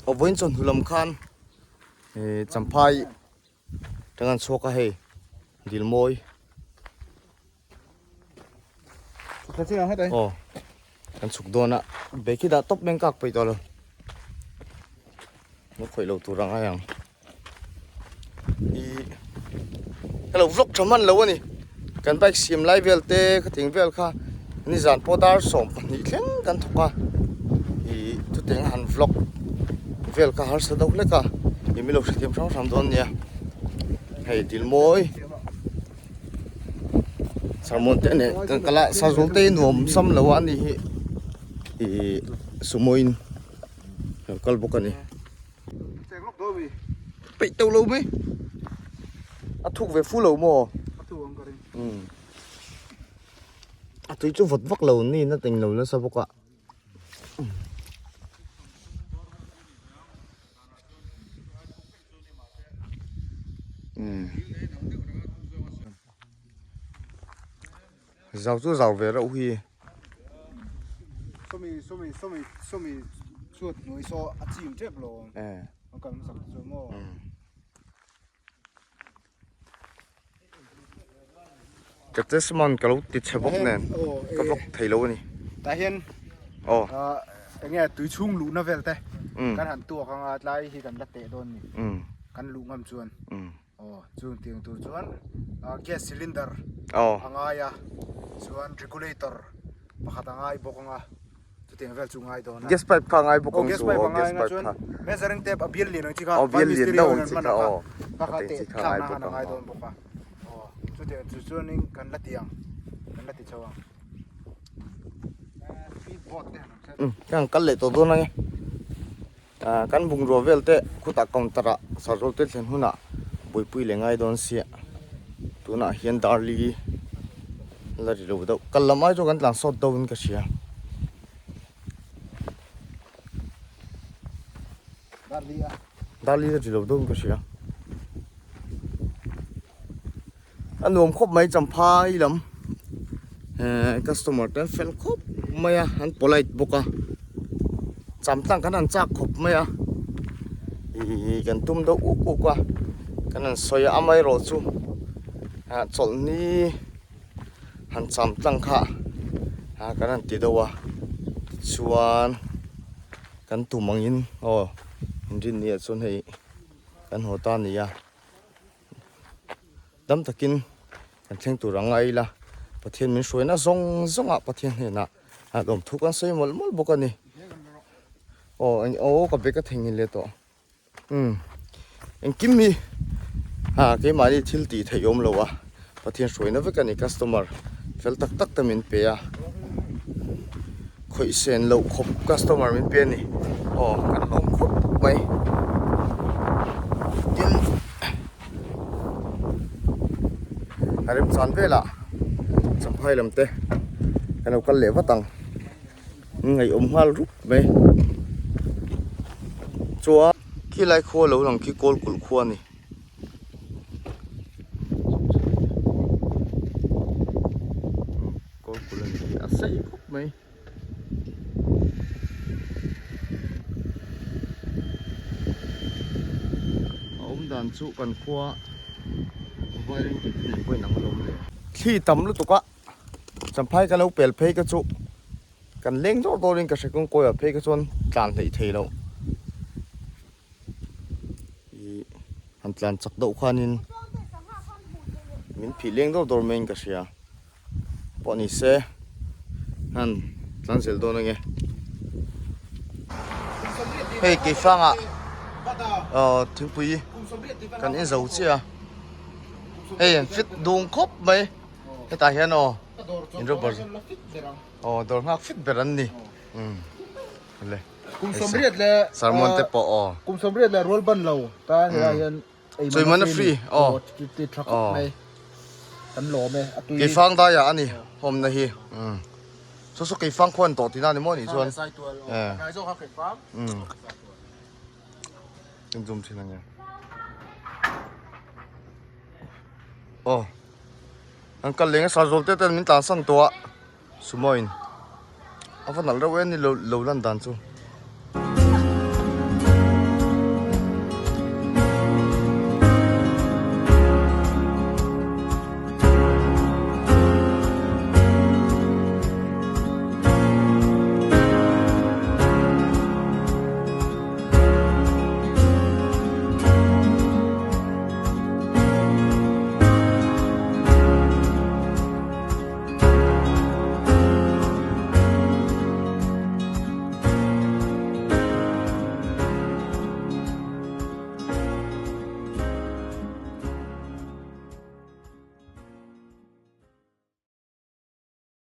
เอาไว้จนหุลำคันจำพายทั้งนั้นโชกให้ดิลมอยก็สิเอาให้ได้กันสุกโดนอ่ะเบคิดาตบแมงกักไปต่อเลยไม่ค่อยเราตัวรังอะไรอย่างเราวล็อกทำมันแล้ววะนี่กันไปเสียมไล่เวลเต้ก็ถึงเวลค่ะนี่จานพอดาร์ส่งนี่เล่นกันทุกข์ทุกเต็งหันวล็อกเวลค่ะหาสะดวกเลยค่ะยังไม่รู้สึกยังสามโดนเนี่ยให้ดิลมอยสามคนเนี่ยกันกะละสะสมเต้หนุ่มซ้ำแล้ววันนี้สมุนก็บุกันนี่ไปเต้าลูกไหมทุกเวฟูเหล่ามั่วตัวจุดวัดวักเหล่านี่นั่นติงเหล่านั่นสับกะgiàu chú giàu về đâu hi số mi suốt người so chim chết rồi nó cần sập rồi mò cái tết mòn cái lỗ tịt chè bốc nè cái bốc thầy lỗ này tại hiện nghe túi chung lũ nó về thế căn hẳn tua khang lại thì cần đặt tệ đôn căn lũ ngâm chuồn chuồn tiếng tu chuồn gas cylinder angaya chuan regulator pakhat angai bokanga tuting vel chungai dona gas pipe ka ngai bokong gas pipe angai chuan measuring tape a bill lin chi kha bill lin do chi kha pakhat te kha na ngai don boka tuting chuan ning kan latiang kan lati chawang kang kal le to do na nge kan bung ro vel te khuta counter a sarol te thlen huna pui le ngai don sia tuna hian darli la ri lo do kallamai jo kan tlang sot down ka sia darli ri lo do ka sia anom khop mai champhai lam customer ten fel khop maya han polite boka chamtang kan an chak khop maya kan tum do u kwa kan an soya amai ro chu chol ni han chamtang kha kan an ti dowa chuan kan tumangin injin ni chon hei kan hota ni ya dam takin kan thleng tu rangai la pathian min hruina zonga pathian hena dom thukan sei mol bokani ka beka thengin le to en kimmi ke mari thil ti thayom lowa pathian hruina vekani customer fel tak tamin pe a khoi sen lo khop customer min pe ni kan lom khop mai tin arim chan vela champhai lamte kan kal le watang ngai hal rup mai chua khi lai kho lo lang khi kol kul khuwa ni kol kul ni asai khop mai dan chu kan khuwa vai ring ti ni poi nang lom le thi tam lu tuka champhai ka lo pel phei ka chu kan leng do do ring ka sekong ko ya phei ka chon tlan thei thei lo han tlan chak do khanin min phi leng do dor main ka sia poni se han tlan sel do nge hei ke fanga thing pui kan in zo chia hei fit dung khop mai ta hian in ro bar dor ngak fit beran ni le kum somriat le salmon te po kum somriat le roll ban lo ta hian choi man free ti truck mai kan lo me ke fang da ya ani hom na hi so ke fang khon to ti na ni mo ni chuan ngai zo kha ke fang zoom thina nya an kal lenga sa zol te ten min tan san to sumoin awan al rawen ni lo lan dan chu